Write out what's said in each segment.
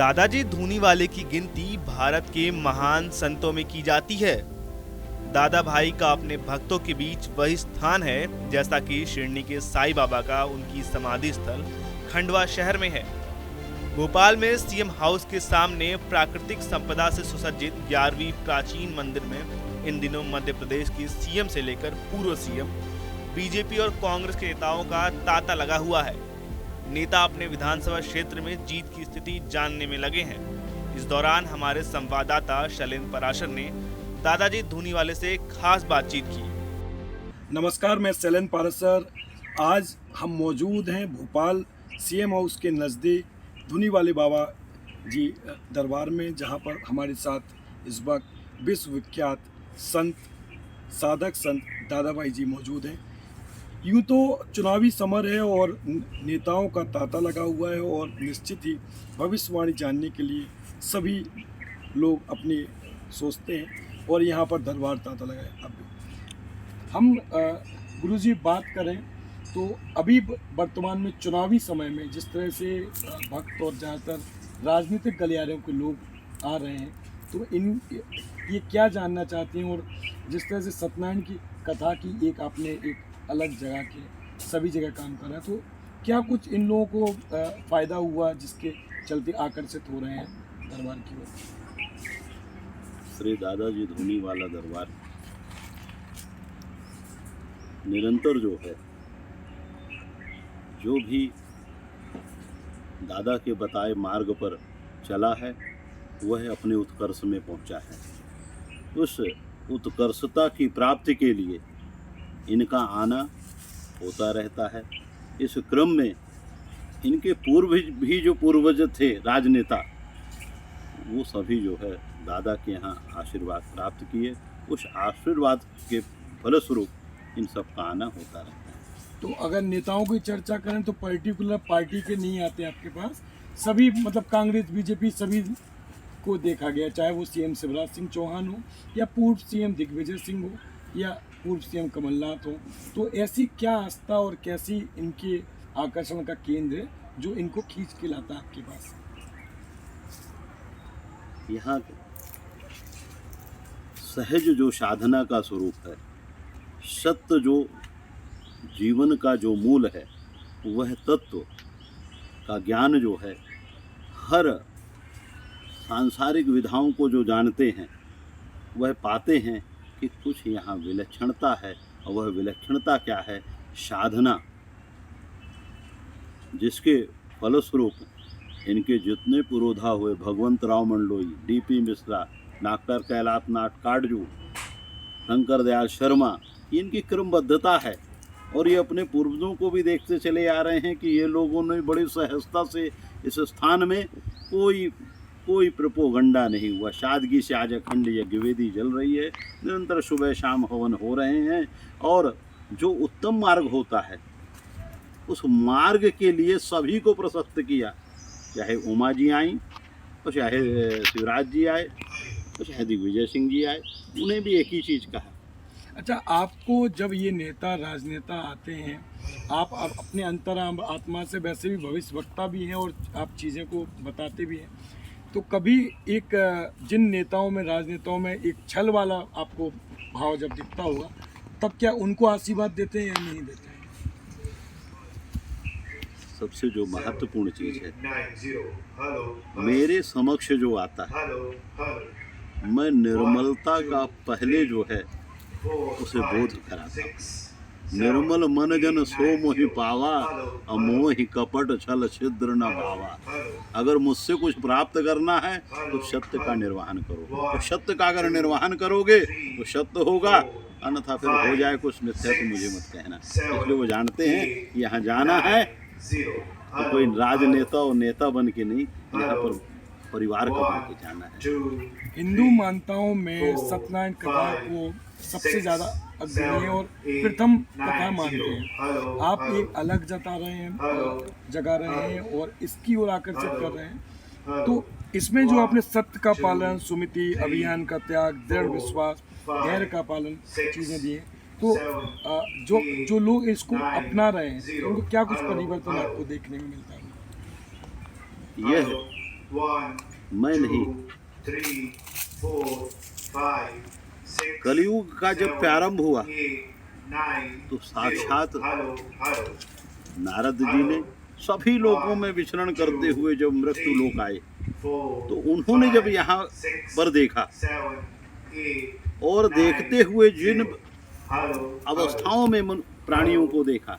दादाजी धूनीवाले की गिनती भारत के महान संतों में की जाती है। दादा भाई का अपने भक्तों के बीच वही स्थान है जैसा कि शिरडी के साईं बाबा का उनकी समाधि स्थल खंडवा शहर में है। भोपाल में सीएम हाउस के सामने प्राकृतिक संपदा से सुसज्जित 11वीं प्राचीन मंदिर में इन दिनों मध्य प्रदेश के सीएम से लेकर पूर्व सीएम, बीजेपी और कांग्रेस के नेताओं का तांता लगा हुआ है। नेता अपने विधानसभा क्षेत्र में जीत की स्थिति जानने में लगे हैं। इस दौरान हमारे संवाददाता शैलेंद्र पराशर ने दादाजी धूनीवाले से खास बातचीत की। नमस्कार, मैं शैलेंद्र पराशर। आज हम मौजूद हैं भोपाल सीएम हाउस के नज़दीक धूनीवाले बाबा जी दरबार में, जहां पर हमारे साथ इस वक्त विश्वविख्यात साधक संत दादा भाई जी मौजूद हैं। यूँ तो चुनावी समर है और नेताओं का तांता लगा हुआ है और निश्चित ही भविष्यवाणी जानने के लिए सभी लोग अपनी सोचते हैं और यहाँ पर दरबार तांता लगा है। अब हम गुरुजी बात करें तो अभी वर्तमान में चुनावी समय में जिस तरह से भक्त और ज़्यादातर राजनीतिक गलियारों के लोग आ रहे हैं, तो ये क्या जानना चाहते हैं। और जिस तरह से सत्यनारायण की कथा की एक आपने एक अलग जगह के सभी जगह काम कर रहा है, तो क्या कुछ इन लोगों को फ़ायदा हुआ जिसके चलते आकर्षित हो रहे हैं दरबार की ओर? श्री दादाजी धूनीवाला दरबार निरंतर जो है, जो भी दादा के बताए मार्ग पर चला है वह अपने उत्कर्ष में पहुंचा है। उस उत्कर्षता की प्राप्ति के लिए इनका आना होता रहता है। इस क्रम में इनके पूर्व भी जो पूर्वज थे राजनेता, वो सभी जो है दादा के यहाँ आशीर्वाद प्राप्त किए। उस आशीर्वाद के फलस्वरूप इन सब का आना होता रहता है। तो अगर नेताओं की चर्चा करें तो पर्टिकुलर पार्टी के नहीं आते आपके पास, सभी मतलब कांग्रेस बीजेपी सभी को देखा गया, चाहे वो सीएम शिवराज सिंह चौहान हो या पूर्व सीएम दिग्विजय सिंह हो या पूर्व सीएम कमलनाथ हो। तो ऐसी क्या आस्था और कैसी इनके आकर्षण का केंद्र है जो इनको खींच के लाता है आपके पास? यहाँ सहज जो साधना का स्वरूप है, सत्य जो जीवन का जो मूल है, वह तत्व का ज्ञान जो है, हर सांसारिक विधाओं को जो जानते हैं वह पाते हैं कि कुछ यहाँ विलक्षणता है। और वह विलक्षणता क्या है? साधना, जिसके फलस्वरूप इनके जितने पुरोधा हुए भगवंत राव मंडलोई, डीपी मिश्रा, डॉक्टर कैलाशनाथ काटजू, शंकर दयाल शर्मा, इनकी क्रमबद्धता है। और ये अपने पूर्वजों को भी देखते चले आ रहे हैं कि ये लोगों ने बड़ी सहजता से इस स्थान में कोई प्रोपोगंडा नहीं हुआ। सादगी से आज अखंड यज्ञ वेदी जल रही है, निरंतर सुबह शाम हवन हो रहे हैं। और जो उत्तम मार्ग होता है, उस मार्ग के लिए सभी को प्रशस्त किया, चाहे उमा जी आई और चाहे शिवराज जी आए और चाहे दिग्विजय सिंह जी आए, उन्हें भी एक ही चीज़ कहा। अच्छा, आपको जब ये नेता राजनेता आते हैं, आप अपने अंतरात्मा आत्मा से वैसे भी भविष्यवक्ता भी हैं और आप चीज़ें को बताते भी हैं, तो कभी एक जिन नेताओं में राजनेताओं में एक छल वाला आपको भाव जब दिखता होगा, तब क्या उनको आशीर्वाद देते हैं या नहीं देते हैं? सबसे जो महत्वपूर्ण चीज़ है, मेरे समक्ष जो आता है, मैं निर्मलता का पहले जो है उसे बोध कराता हूँ। निर्मल मन जन सो मोहि पावा, अमोहि कपट छल छिद्र न भावा। अगर मुझसे कुछ प्राप्त करना है तो सत्य का निर्वहन करो। तो सत्य का अगर निर्वहन करोगे तो सत्य होगा, अन्यथा फिर हो जाए कुछ मिथ्या तो मुझे मत कहना। इसलिए वो जानते हैं कि यहाँ जाना है तो कोई राजनेता और नेता बन के नहीं, यहाँ पर परिवार का बन के जाना है। हिंदू मान्यताओं में सत्यनारायण कथा को सबसे ज़्यादा अग्रणी और प्रथम कथा मानते हैं। आप एक अलग जगा रहे हैं और इसकी ओर आकर्षित कर रहे हैं। तो इसमें जो आपने सत्य का पालन, सुमिति, अभियान का त्याग, दृढ़ विश्वास, धैर्य का पालन चीज़ें दी हैं, तो जो लोग इसको अपना रहे हैं, उनको क्या कुछ परिवर्तन आपको देखने में मिलता है? यह मैं नहीं। कलयुग का जब प्रारंभ हुआ तो साक्षात नारद जी ने सभी लोगों में विचरण करते हुए जब मृत्यु लोक आए तो उन्होंने जब यहाँ पर देखा और देखते हुए जिन अवस्थाओं में प्राणियों को देखा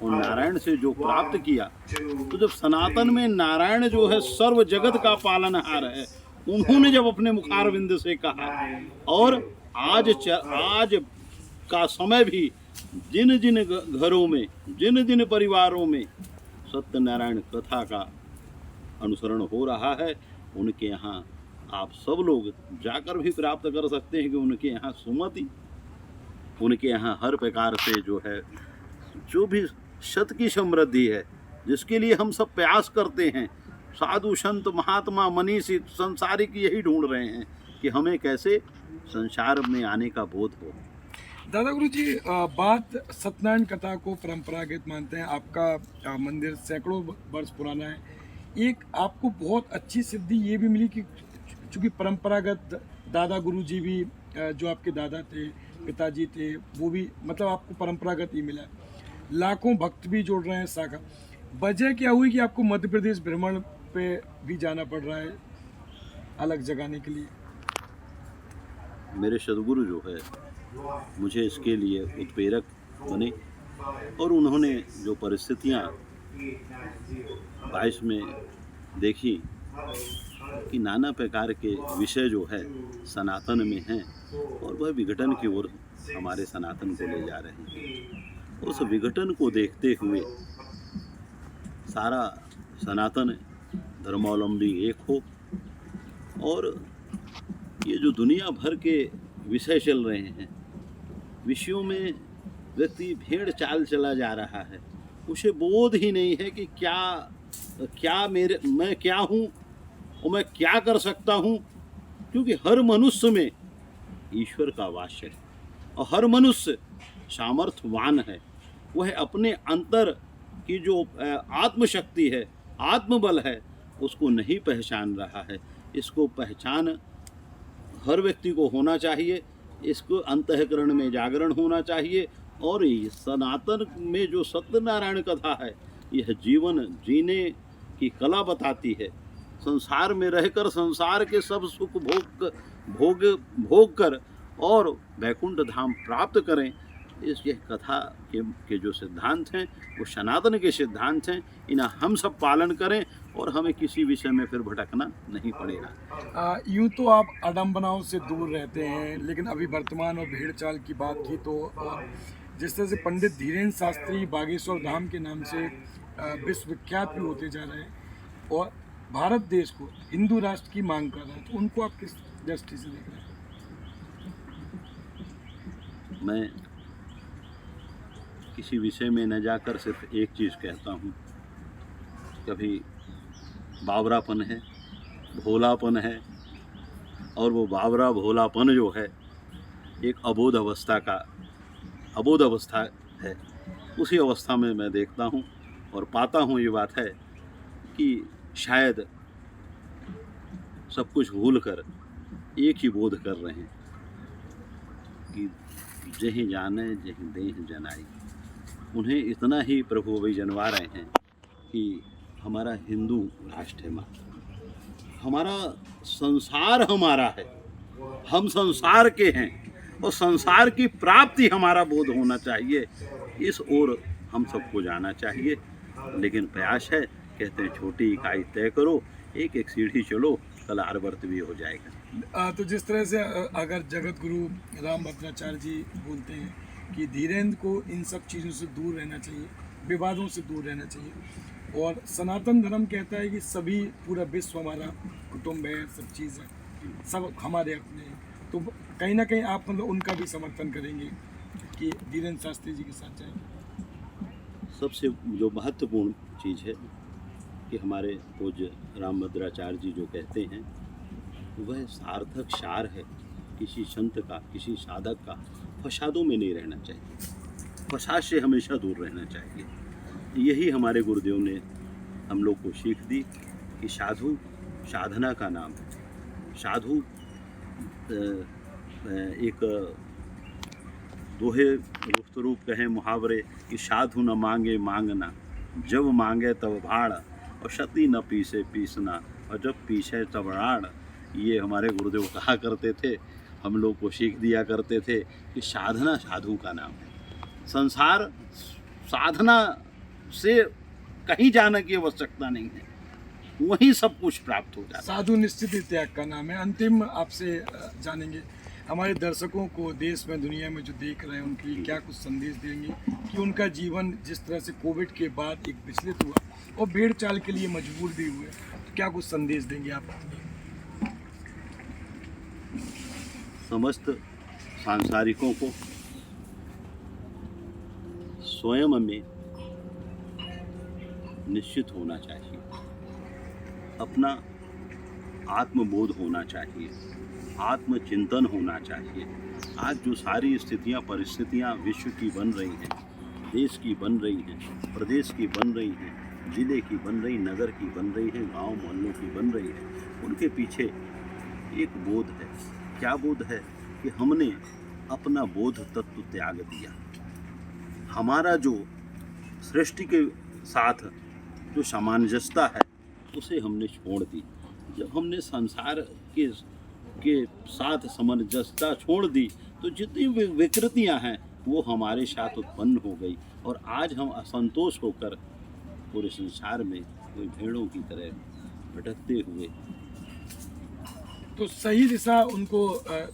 और नारायण से जो प्राप्त किया, तो जब सनातन में नारायण जो है सर्व जगत का पालनहार है, उन्होंने जब अपने मुखारविंद से कहा और आज का समय भी जिन जिन घरों में जिन जिन परिवारों में सत्यनारायण कथा का अनुसरण हो रहा है, उनके यहाँ आप सब लोग जाकर भी प्राप्त कर सकते हैं कि उनके यहाँ सुमति, उनके यहाँ हर प्रकार से जो है जो भी सत की समृद्धि है, जिसके लिए हम सब प्रयास करते हैं, साधु संत महात्मा मनीषी संसारिक यही ढूंढ रहे हैं कि हमें कैसे संसार में आने का बोध हो। दादा गुरु जी, बात सत्यनारायण कथा को परंपरागत मानते हैं। आपका मंदिर सैकड़ों वर्ष पुराना है। एक आपको बहुत अच्छी सिद्धि ये भी मिली कि चूँकि परंपरागत दादा गुरु जी भी जो आपके दादा थे, पिताजी थे, वो भी मतलब आपको परंपरागत ही मिला। लाखों भक्त भी जोड़ रहे हैं शाखा। वजह क्या हुई कि आपको मध्य प्रदेश भ्रमण पे भी जाना पड़ रहा है अलग जगाने के लिए? मेरे सदगुरु जो है मुझे इसके लिए उत्प्रेरक बने और उन्होंने जो परिस्थितियाँ 22 में देखी कि नाना प्रकार के विषय जो है सनातन में हैं और वह विघटन की ओर हमारे सनातन को ले जा रहे हैं। उस विघटन को देखते हुए सारा सनातन धर्मावलंबी एक हो और ये जो दुनिया भर के विषय चल रहे हैं, विषयों में व्यक्ति भेड़ चाल चला जा रहा है, उसे बोध ही नहीं है कि मैं क्या हूँ और मैं क्या कर सकता हूँ, क्योंकि हर मनुष्य में ईश्वर का वास है और हर मनुष्य सामर्थ्यवान है। वह अपने अंतर की जो आत्मशक्ति है, आत्मबल है, उसको नहीं पहचान रहा है। इसको पहचान हर व्यक्ति को होना चाहिए, इसको अंतःकरण में जागरण होना चाहिए और सनातन में जो सत्यनारायण कथा है, यह जीवन जीने की कला बताती है। संसार में रहकर संसार के सब सुख भोग कर और वैकुंठ धाम प्राप्त करें, इस यह कथा के जो सिद्धांत हैं वो सनातन के सिद्धांत हैं। इन्हें हम सब पालन करें और हमें किसी विषय में फिर भटकना नहीं पड़ेगा। यूँ तो आप आडम्बनाओं से दूर रहते हैं, लेकिन अभी वर्तमान और भेड़ चाल की बात की तो जिस तरह से पंडित धीरेन्द्र शास्त्री बागेश्वर धाम के नाम से विश्वविख्यात भी होते जा रहे हैं और भारत देश को हिंदू राष्ट्र की मांग कर रहे हैं, तो उनको आप किस दृष्टि से देख रहे हैं? मैं किसी विषय में न जाकर सिर्फ एक चीज़ कहता हूँ, कभी बावरापन है, भोलापन है, और वो बावरा भोलापन जो है एक अबोध अवस्था है। उसी अवस्था में मैं देखता हूँ और पाता हूँ ये बात है कि शायद सब कुछ भूल कर एक ही बोध कर रहे हैं कि जहीं जाने जहीं देह जनाई। उन्हें इतना ही प्रभु अभी जनवा रहे हैं कि हमारा हिंदू राष्ट्र है माँ, हमारा संसार हमारा है, हम संसार के हैं और संसार की प्राप्ति हमारा बोध होना चाहिए। इस ओर हम सबको जाना चाहिए, लेकिन प्रयास है, कहते हैं छोटी इकाई तय करो, एक एक सीढ़ी चलो, कल आर्वर्त भी हो जाएगा। तो जिस तरह से अगर जगत गुरु रामभद्राचार्य जी बोलते हैं कि धीरेन्द्र को इन सब चीज़ों से दूर रहना चाहिए, विवादों से दूर रहना चाहिए, और सनातन धर्म कहता है कि सभी पूरा विश्व हमारा कुटुंब है, सब चीज़ है, सब हमारे अपने हैं, तो कहीं ना कहीं आप मतलब उनका भी समर्थन करेंगे कि धीरेन्द्र शास्त्री जी के साथ जाएंगे? सबसे जो महत्वपूर्ण चीज़ है कि हमारे पूज्य रामभद्राचार्य जी जो कहते हैं वह सार्थक सार है। किसी संत का, किसी साधक का फसादों में नहीं रहना चाहिए, फसाद से हमेशा दूर रहना चाहिए। यही हमारे गुरुदेव ने हम लोग को सीख दी कि साधु साधना का नाम है। साधु एक दोहे रूप कहें मुहावरे कि साधु न मांगे मांगना, जब मांगे तब भाड़, और सती न पीसे पीसना, और जब पीछे तब राड़। ये हमारे गुरुदेव कहा करते थे, हम लोग को सीख दिया करते थे कि साधना साधु का नाम है। संसार साधना से कहीं जाने की आवश्यकता नहीं है, वहीं सब कुछ प्राप्त हो जाता है। साधु निश्चित ही त्याग का नाम है। अंतिम आपसे जानेंगे, हमारे दर्शकों को देश में दुनिया में जो देख रहे हैं उनके लिए क्या कुछ संदेश देंगे कि उनका जीवन जिस तरह से कोविड के बाद एक विचलित हुआ और भेड़ चाल के लिए मजबूर भी हुए, तो क्या कुछ संदेश देंगे आप? समस्त सांसारिकों को स्वयं में निश्चित होना चाहिए, अपना आत्मबोध होना चाहिए, आत्मचिंतन होना चाहिए। आज जो सारी स्थितियां परिस्थितियां विश्व की बन रही हैं, देश की बन रही हैं, प्रदेश की बन रही हैं, जिले की बन रही, नगर की बन रही है, गांव मोहल्लों की बन रही है, उनके पीछे एक बोध है। क्या बोध है? कि हमने अपना बोध तत्व त्याग दिया। हमारा जो सृष्टि के साथ जो सामंजस्यता है उसे हमने छोड़ दी। जब हमने संसार के साथ सामंजस्यता छोड़ दी तो जितनी विकृतियां हैं वो हमारे साथ उत्पन्न हो गई, और आज हम असंतोष होकर पूरे संसार में कोई भेड़ों की तरह भटकते हुए। तो सही दिशा उनको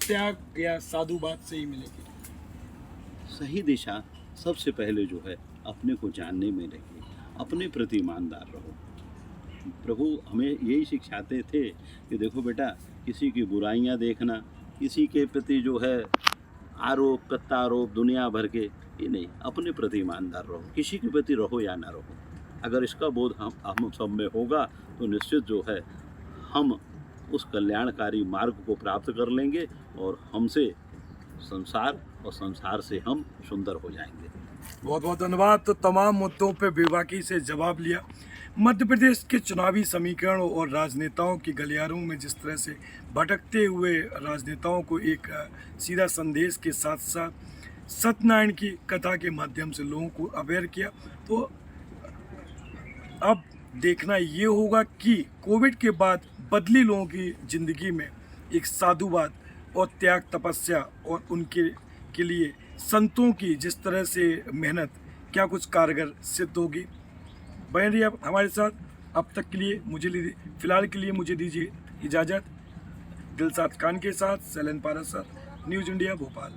त्याग या साधुवाद से ही मिलेगी। सही दिशा सबसे पहले जो है अपने को जानने में लगे, अपने प्रति ईमानदार रहो। प्रभु हमें यही सिखाते थे कि देखो बेटा, किसी की बुराइयां देखना, किसी के प्रति जो है आरोप प्रत्यारोप दुनिया भर के, ये नहीं, अपने प्रति ईमानदार रहो। किसी के प्रति रहो या ना रहो, अगर इसका बोध हम सब में होगा तो निश्चित जो है हम उस कल्याणकारी मार्ग को प्राप्त कर लेंगे, और हमसे संसार और संसार से हम सुंदर हो जाएंगे। बहुत बहुत धन्यवाद। तो तमाम मुद्दों पे बेबाकी से जवाब लिया। मध्य प्रदेश के चुनावी समीकरणों और राजनेताओं की गलियारों में जिस तरह से भटकते हुए राजनेताओं को एक सीधा संदेश के साथ साथ सत्यनारायण की कथा के माध्यम से लोगों को अवेयर किया, तो अब देखना ये होगा कि कोविड के बाद बदली लोगों की ज़िंदगी में एक साधुवाद और त्याग तपस्या और उनके के लिए संतों की जिस तरह से मेहनत क्या कुछ कारगर सिद्ध होगी। बने रहिए आप हमारे साथ। अब तक के लिए फ़िलहाल के लिए मुझे दीजिए इजाज़त। दिलशाद खान के साथ सैलन पारसर, न्यूज़ इंडिया भोपाल।